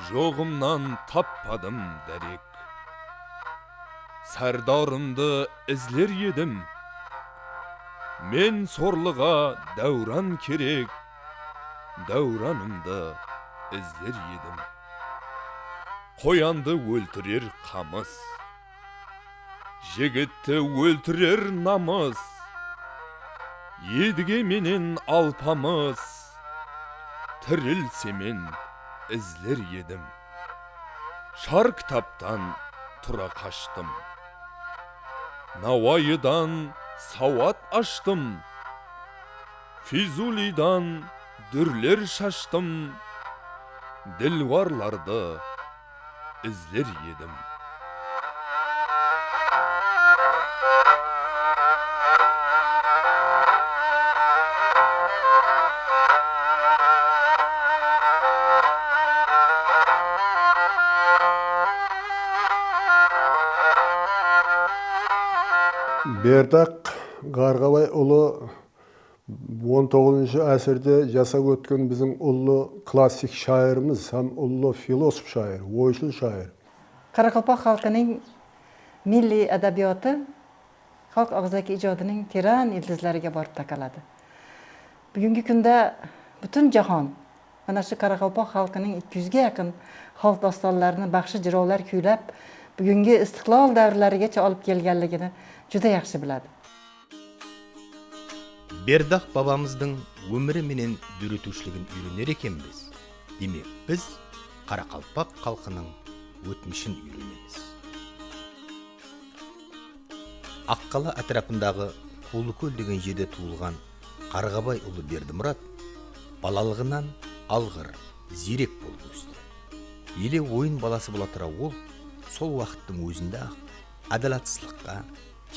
Жоғымнан таппадым дәрек. Сардарымды ізлер едім. Мен сорлыға дәуран керек. Дәуранымды ізлер едім. Қоянды өлтірер қамыс. Жігітті өлтірер намыс. Едіге менен алпамыс. Тірілсемен ізлер едім. Шар кітаптан тұра қаштым. Науайыдан сауат аштым. Физулидан дүрлер шаштым. Ділварларды ізлер едім. Бердақ Қарғабай ұлы 19 әсірде жасап өткен біздің ұлы классик шайырымыз, һәм ұлы философ шайыр, ойшыл шайыр. Қарақалпақ халқының milli әдәбияты халқ ağzaki ijodының teran ildizlariga borib taqaladi. Bugungi kunda butun jahon mana shu Qaraqalpoq xalqining 200 ga yaqin xalq dostonlarini baxshi jirovlar kuylab, bugungi istiqlol davrlarigacha olib kelganligini juda yaxshi biladi. Бердақ бабамыздың өмірі менен дүретушілігін үйренер екенбіз. Демек, біз Қарақалпақ халқының өтмішін үйренеміз. Аққала атрапындағы Қулыкөл деген жерде туылған Қарғабай ұлы Бердімұрат балалығынан алғыр, зерек болып өсті. Еле ойын баласы бола тұра ол сол уақыттың өзінде адалатсыздыққа,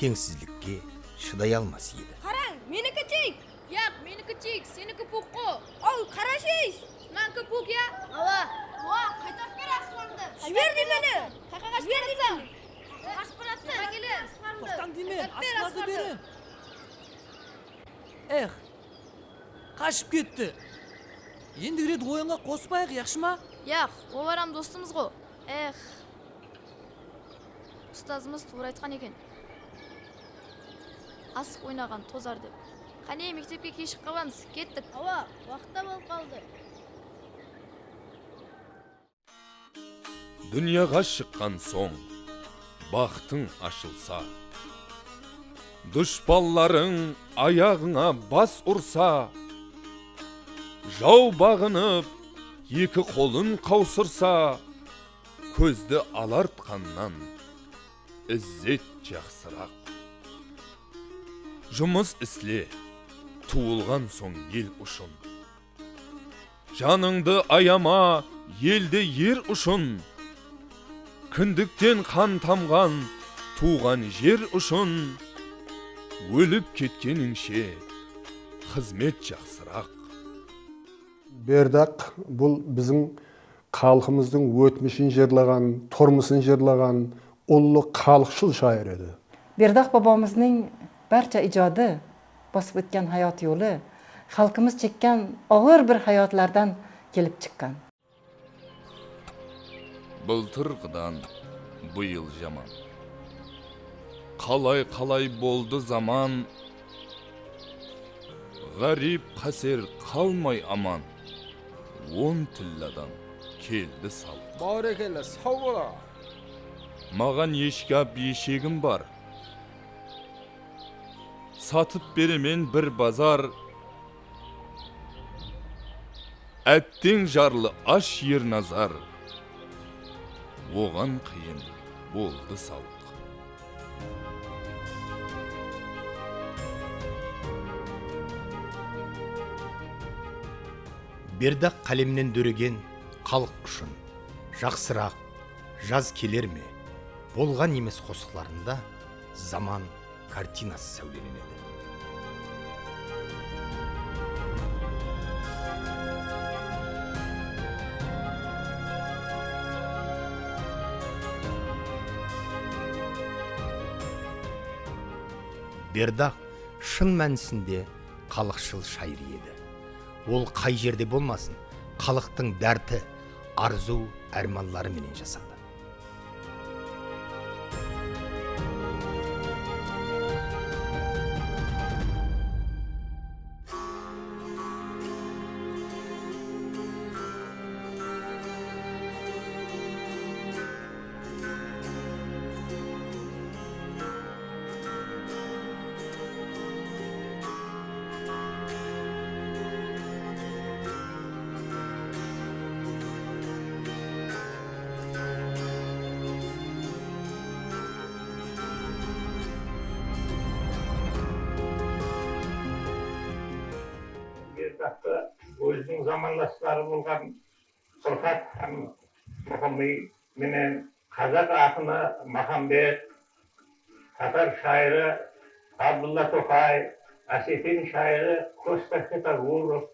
теңсіздікке шыдай алмас еді. Қараң, менікі чек. Яқ, менікі чек, сенікі пұққы. Ау, қарашеш. Мәңкі пұқ, я? Ала. Қайтап бер асқанды. Берді мені. Қақағаш берді. Қақағаш баратсы. Қағелер. Тоқтан демен, асқанды берін. Эх, қашып кетті. Енді рет ойынға қоспайық, яқшы ма? Яқ, ол арам достымыз ғо. Эх. Ұстазымыз тура айтқан екен. Асық ойнаған тозар деп. Қане мектепке кешіп қаламыз, кеттік. Ава, уақытта болып қалды. Дүнияға шыққан соң, бақтың ашылса, дұшпалларың аяғыңа бас ұрса, жау бағынып, екі қолын қаусырса, көзді алартқаннан іззет жақсырақ. Жұмыс ісле, туылған соң ел ұшын. Жаныңды аяма, елді ер ұшын. Кіндіктен қан тамған, туған жер ұшын. Өліп кеткеніңше, қызмет жақсырақ. Бердақ бұл біздің халқымыздың өтмішін жырлаған, тұрмысын жырлаған ұлы халықшыл шайыр еді. Бердақ babamızның barcha ijodi bosib o'tgan hayot yo'li xalqimiz chekkan og'ir bir hayotlardan kelib chiqqan. Былтырғыдан бұйыл жаман. Қалай болды заман. Ғариб қасер қалмай аман. 10 тілладан келді сал. Барекелі, сау бола. Маған ешкап ешегім бар. Сатып беремен бір базар. Әттең жарлы аш ер назар. Оған қиын болды салық. Бердақ қалемнен дөреген халық үшін жақсырақ жаз келер ме? Болған емес қосықларында заман картинасы сәулеленеді. Бердақ шын мәнісінде халықшыл шайыр еді. Ол қай жерде болмасын, халықтың дәрті, арзу, armonlari менен жасады. Berdaқты өзінің замандаштары болған Сұрхат хан Мұхами менен қазақ ақыны Махамбет, татар шайыры Абдулла Токай, Осетин шайыры Коста Хетагуров,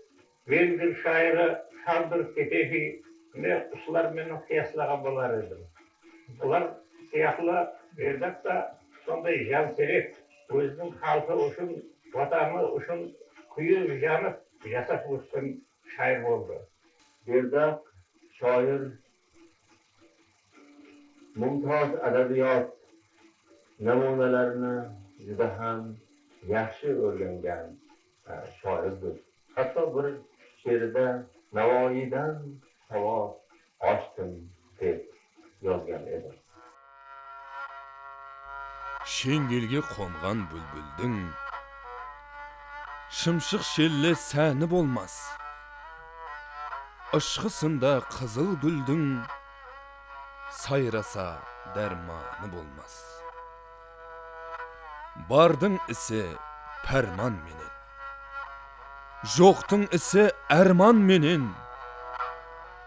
венгер шайыры Шалдыр Кетефи міне ұшылар менен қияслаған болар едім. Бұлар сияқлы Бердақта сондай жан серек өзінің халқы үшін, ватаны үшін күйіп жанып жасап өскен шайыр болды. Berdaq shoir mumtoz adabiyot namunalarini juda ham yaxshi o'rgangan shoirdir. Hatto bir she'rida Navoiydan savob ochdim deb yozgan edi. Şengilge kongan bülbüldün Şımşık şelle səni bolmaz. Işqısında kızıl güldün sayrasa dermanı bolmaz. Bardın isi perman menin. Жоқтың ісі әрман менен.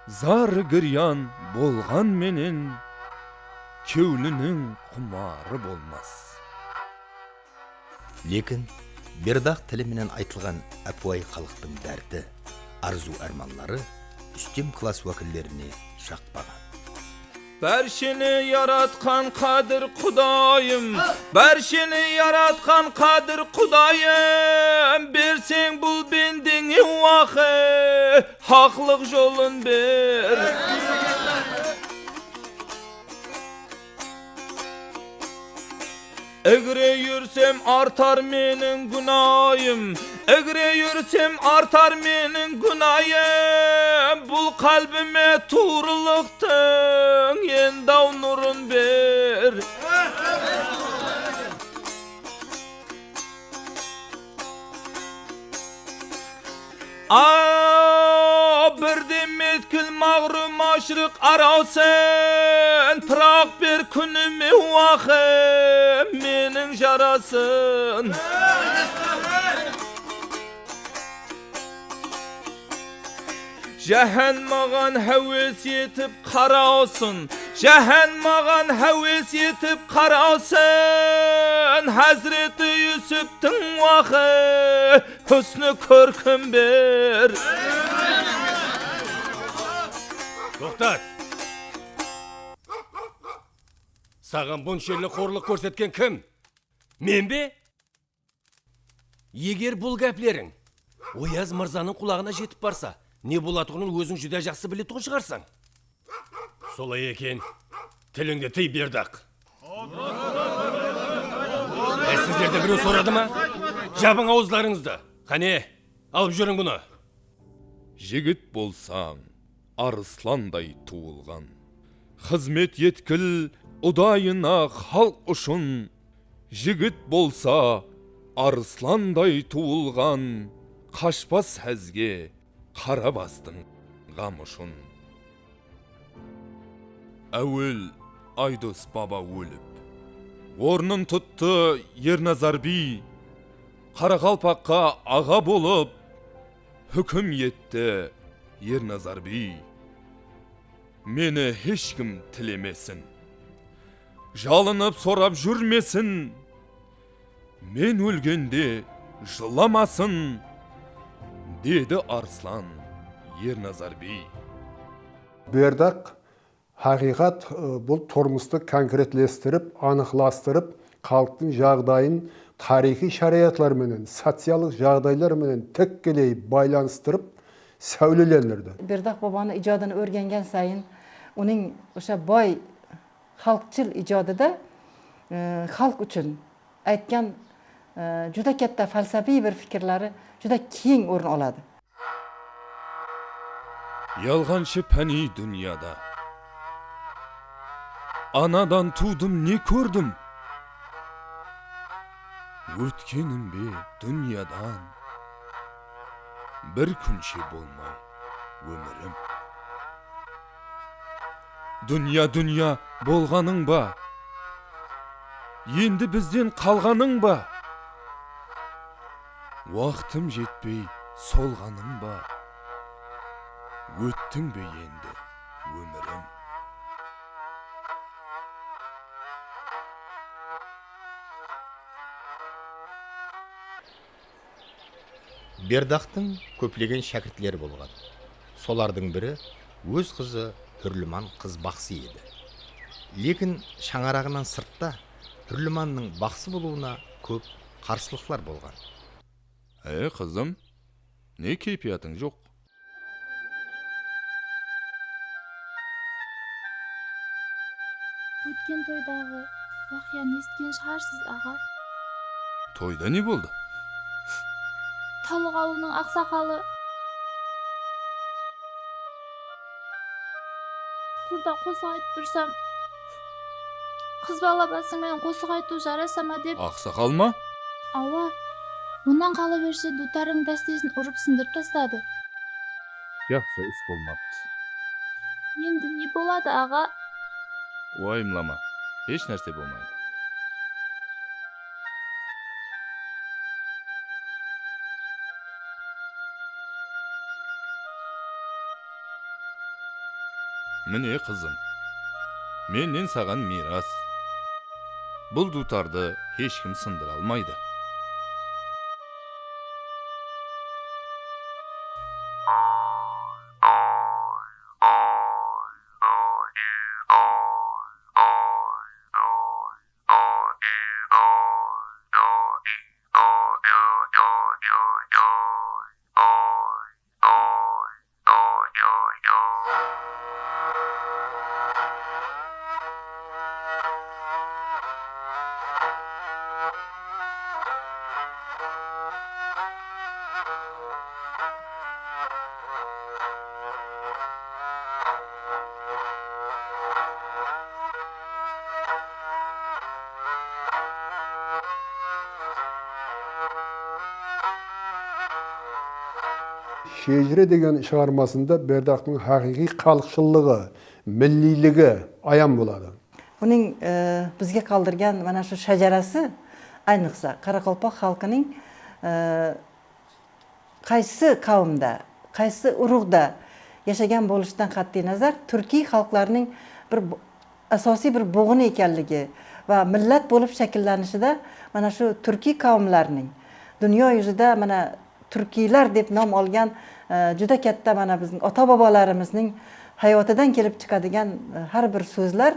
Зары гірян болған менен. Кеулінің құмары болмас. Лекін Бердақ тілі менен айтылған әпуай халықтың дәрді, арзу арманлары үстем класс уәкілдеріне шақпаған. Бәршені яратқан қадір құдайым, бәршені яратқан қадір құдайым, берсең бұл бендіңе уақы, хақлық жолын бер. Egre yürsem artar menin günahım, egre yürsem artar menin günahım. Bul kalbime tuğrılıktın, yendav nurun ber. Bir demetkil mağrum aşırık arasın, Pırak bir günümü vakı menin jarasın. Jahan mağan heves yetip karasın, Jahan mağan heves yetip karasın, Hazreti Yusuf'tın vakı hüsnü körküm ber. Тоқтат! Саған бұншелі қорлық көрсеткен кім? Мен бе? Егер бұл кәплерің Ояз мырзаның құлағына жетіп барса, не болатығының өзің жүдә жақсы білетұғын шығарсың? Солай екен, тіліңді тый Бердақ. Сіздерді біреу сорады ма? Жабың ауыздарыңызды. Қане, алып жүрің бұны. Жігіт болсаң, арысландай туылған. Қызмет еткіл ұдайына халық ұшын. Жігіт болса, арысландай туылған. Қашпас әзге қара бастың ғамышын. Әуел Айдос баба өліп, орнын тұтты Ерназар би, Қарақалпаққа аға болып, хүкім етті Ерназар би. Мені ешкім тілемесін, жалынып сорап жүрмесін, мен өлгенде жыламасын, деді Арслан Ерназар би. Бердақ haqiqat бұл тұрмысты конкретлестіріп, анықластырып, халықтың жағдайын тарихи шариатларменен, социалдық жағдайларменен тікелей байланыстырып, сәулелендірді. Бердақ бабаны ijodini o'rgangan sayin uning o'sha boy xalqchil ijodida xalq uchun aytgan juda katta falsafiy bir fikrlari juda keng o'rin oladi. Yalğançı pəni dünyada. Anadan tuğdum ne gördüm? Ötkenim be dünyadan. Bir kunşe bolmay ömürüm. Dünya bolğanın ba. Endi bizden qalğanın ba. Vaqtım jetpey solğanım ba. Öttün be endi ömürüm. Бердақтың көплеген шәкіртлері болған. Солардың бірі өз қызы Хүрліман қыз бақсы еді. Лекін шаңарағынан сыртта Хүрліманның бақсы болуына көп қарсылықлар болған. Қызым, не кейпиятың жоқ? Өткен тойдағы уақияны естіген шығарсыз, аға. Тойда не болды? Талық ауылының ақсақалы құрда қосық айтып тұрсам, қыз бала басыңмен қосық айту жараса ма деп. Ақсақал ма? Ауа, онан қала берсе дутарың дәстесін ұрып сындырып тастады. Жақсы іс болмапты. Енді не болады, аға? Уайымлама, еш нәрсе болмайды. Міне қызым, менен саған мирас. Бұл дутарды ешкім сындыра алмайды. Шежіре деген шығармасында Бердақтың хақиқи халықшылығы, milliligi аян болады. Uning bizga qoldirgan mana shu shajarasi, ayniqsa Qoraqalpoq xalqining qaysi qavmda, qaysi urug'da yashagan bo'lishidan qat'iy nazar turkiy xalqlarning bir asosiy bir bo'g'ini ekanligi va millat bo'lib shakllanishida mana shu turkiy qavmlarning dunyo yuzida mana turkiylar deb nom olgan juda katta mana bizning ota-bobolarimizning hayotidan kelib chiqadigan har bir so'zlar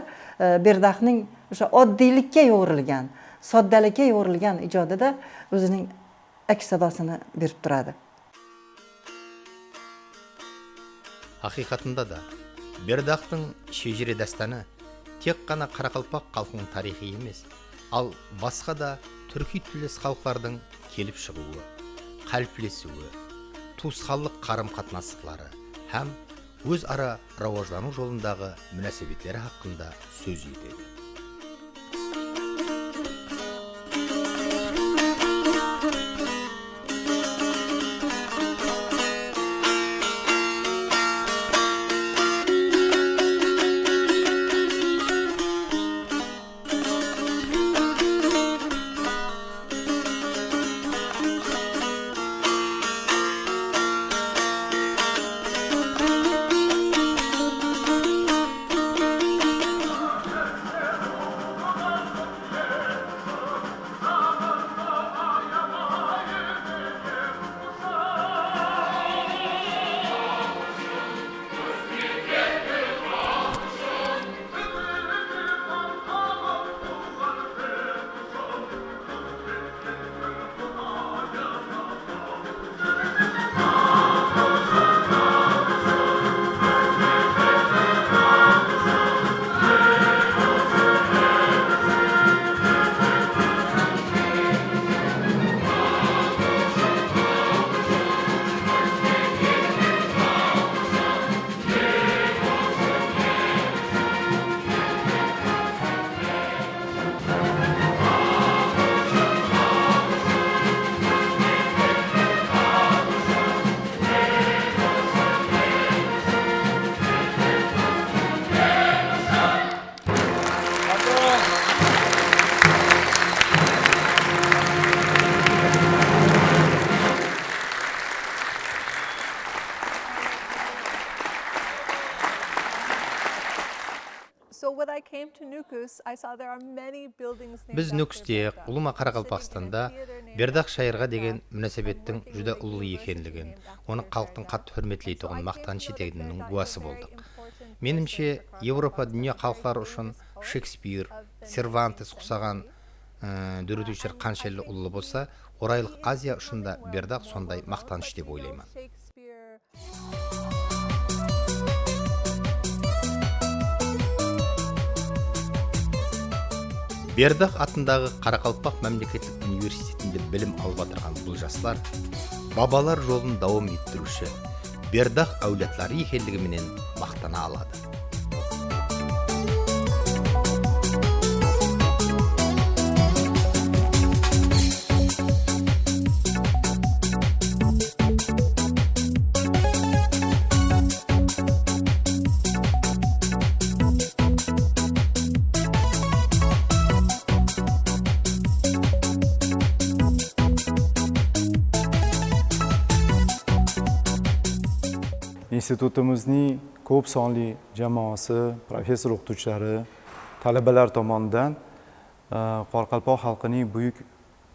Berdaqtning o'sha oddiylikka yo'g'rilgan, soddalikka yo'g'rilgan ijodida o'zining aks sadosini berib turadi. Haqiqatында да Бердақтың шежіре дастаны тек қана Қарақалпақ халқының тарихи емес, ал басқа да түрки тілдес халықтардың келіп шығуы, қалыптасуы, туысқанлық қарым-қатынастары һәм өз ара рауаждану жолындағы мөнәсәбәтләре хақында сөз етеді. Біз Нүкісте, Улума Қарақалпақстанда Бердақ шайырға деген мүнәсәбеттің жүдә ұлы екенлігін, оны халықтың қатты хөрметлейтігін мақтаныш ететінінің куәсі болдық. Менімше, Европа дүния халықтары үшін Шекспир, Сервантес құсаған дүрітушілер қаншелі ұлы болса, орайлық Азия ұшында Бердақ сондай мақтаныш деп ойлаймын. Бердақ атындағы Қарақалпақ мемлекеттік университетінде білім алып отырған бұл жастар бабалар жолын дауам еттіруші Бердақ әулетлары екендігіменен мақтана алады. Institutimizning ko'p sonli jamoasi, professor o'qituvchilari, talabalar tomonidan Qoraqalpoq xalqining buyuk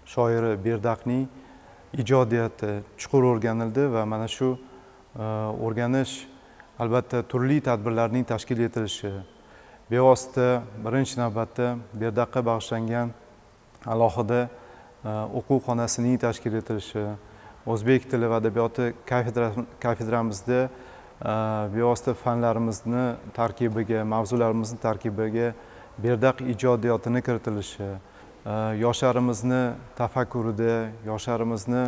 shoiri Berdaqning ijodiyati chuqur o'rganildi va mana shu o'rganish albatta turli tadbirlarning tashkil etilishi, bevosita birinchi navbatda Berdaqqa bag'ishlangan alohida o'quv xonasining tashkil etilishi, o'zbek tili va adabiyoti kafedramizda bevosita fanlarimizni tarkibiga, mavzularimizni tarkibiga Berdaq ijodiyotini kiritilishi, yoshlarimizni tafakkurida, yoshlarimizni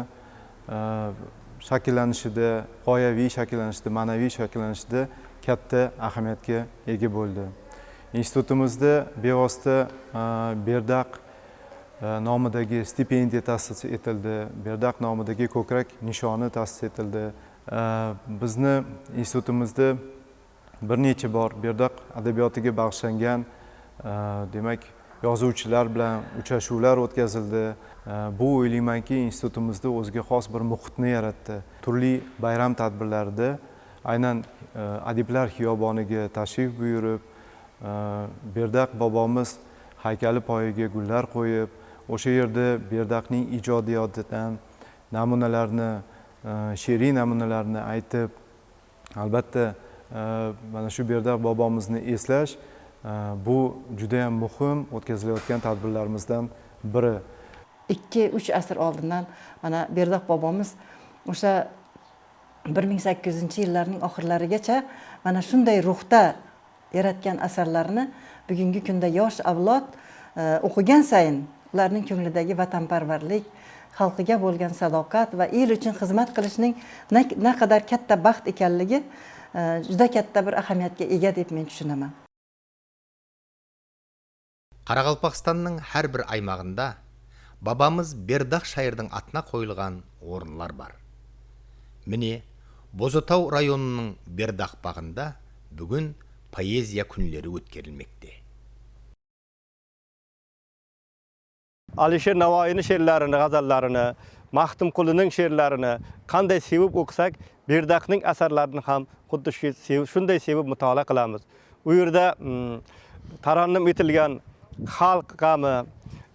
shakllanishida, g'oyaviy shakllanishida, ma'naviy shakllanishida katta ahamiyatga ega bo'ldi. Institutimizda bevosita Berdaq nomidagi stipendiya ta'sis etildi, Berdaq nomidagi ko'krak nishoni ta'sis etildi. Bizni institutimizda bir necha bor Berdaq adabiyotiga bag'ishlangan demak yozuvchilar bilan uchrashuvlar o'tkazildi. Bu o'ylaymanki, institutimizda o'ziga xos bir muhitni yaratdi. Turli bayram tadbirlarida aynan adiblar xiyoboniga tashrif buyurib, Berdaq bobomiz haykali poyiga gullar qo'yib, o'sha yerda Berdaqning ijodiyotidan namunalarni, she'riy namunalarni aytib, albatta mana shu Berdaq bobomizni eslash bu juda ham muhim o'tkazilayotgan tadbirlarimizdan biri. 2-3 asr oldindan mana Berdaq bobomiz o'sha 1800-yillarning oxirlarigacha mana shunday ruhda yaratgan asarlarni bugungi kunda yosh avlod o'qigan sayin ularning ko'nglidagi vatanparvarlik, xalqiga bo'lgan sadoqat va el uchun xizmat qilishning naqadar katta baxt ekanligi juda katta bir ahamiyatga ega deb men tushunaman. Қарақалпақстанның har bir аймағында бабамыз Бerdақ шайырдың атына қойылған орынлар бар. Міне, Бозотау районының Бerdақ бағында бүгін поэзия күнлері өткерілмекте. Alisher Navoiyning she'rlarini, g'azallarini, Maxtumqulining she'rlarini qanday sevib o'qisak, Berdaqning asarlarini ham xuddi shunday sevib mutolaa qilamiz. U yerda tarannum etilgan xalq g'ami,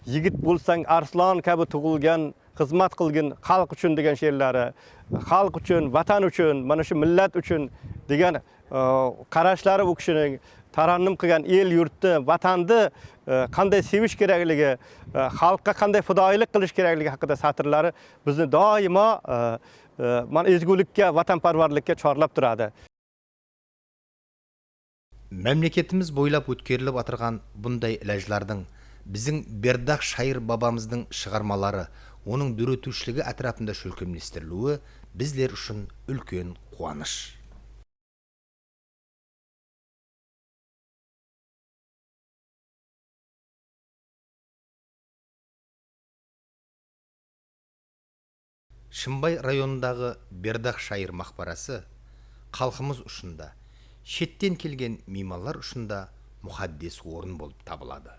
yigit bo'lsang arslon kabi tug'ilgan, xizmat qilgin xalq uchun degan she'rlari, xalq uchun, vatan uchun, mana shu millat uchun degan qarashlari u kishining tarannum qilgan el yurtni, vatanni qanday sevish kerakligi, xalqqa qanday fidoyilik qilish kerakligi haqida satrlari bizni doimo mana ezgulikka, vatanparvarlikka chorlab turadi. Memleketimiz boylab өткеріліп атырған бұндай ilajlarning біздің Berdaq шайыр бабамыздың шығармалары, оның дүретушілігі әтрапында шөлкемлестірілуі біздер үшін үлкен қуаныш. Шымбай районындағы Berdaq шайыр мақбарасы халқымыз ұшында, шеттен келген меймандар ұшында мұқаддес орын болып табылады.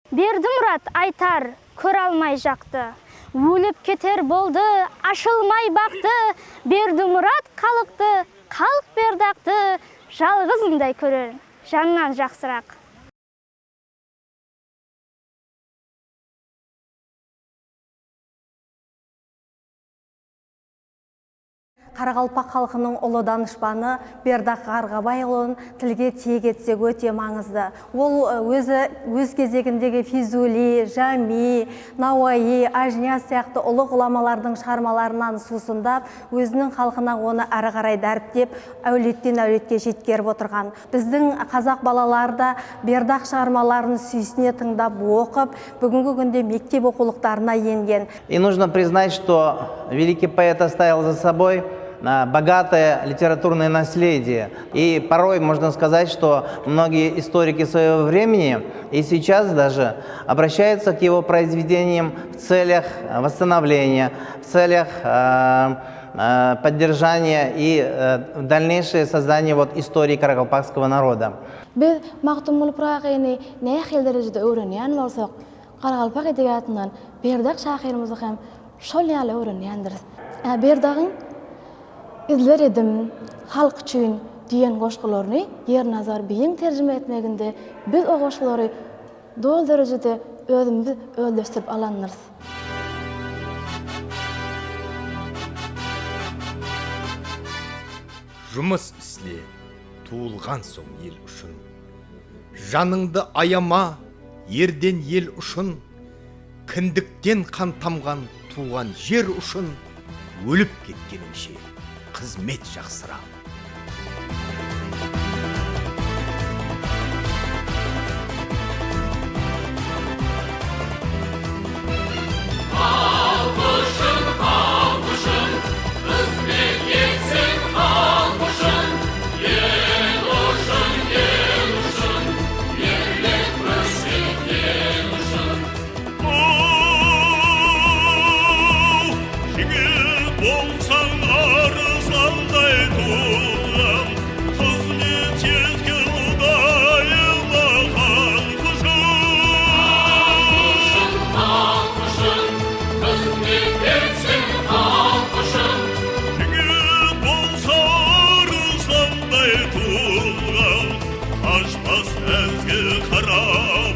Бердімұрат айтар, көр алмай жақты. Өліп кетер болды, ашылмай бақты. Бердімұрат қалықты, халық Бердақты, жалғызындай көрер, жаннан жақсырақ. Қарақалпақ халқының ұлы данышпаны Бердақ Қарғабайұлын тілге тиек етсек өте маңызды. Ол өз кезегіндегі Физули, Жами, Науаи, Ажния сияқты ұлы ғұламалардың шығармаларынан сусындап, өзінің халқына оны әрі қарай дәріптеп, әулеттен әулетке жеткеріп отырған. Біздің қазақ балалары да Бердақ шығармаларын сүйсіне тыңдап оқып, бүгінгі күнде мектеп оқулықтарына енген. И нужно признать, что великий поэт оставил за собой богатое литературное наследие. И порой можно сказать, что многие историки своего времени и сейчас даже обращаются к его произведениям в целях восстановления, в целях поддержания и дальнейшее создание истории каракалпакского народа. Biz Maktumul Praqini ne xil derecede öğrenýän bolsak, Qaraqalpak edebiýatyndan Berdak şahyrymyzy hem şol ýaly öğrenýändir. Berdagyň izler edim, halk üçin diýen goşgularyny Ýernazar Beýiň terjime etmeginde biz o goşgulary dol derecede özümüzi öldürüp alanyrys. Жұмыс исле, туылған соң ел үшін. Жаныңды аяма, ерден ел үшін. Кіндіктен қан тамған туған жер үшін. Өліп кеткеніңше, қызмет жақсырақ. Aşmaz ezgi karar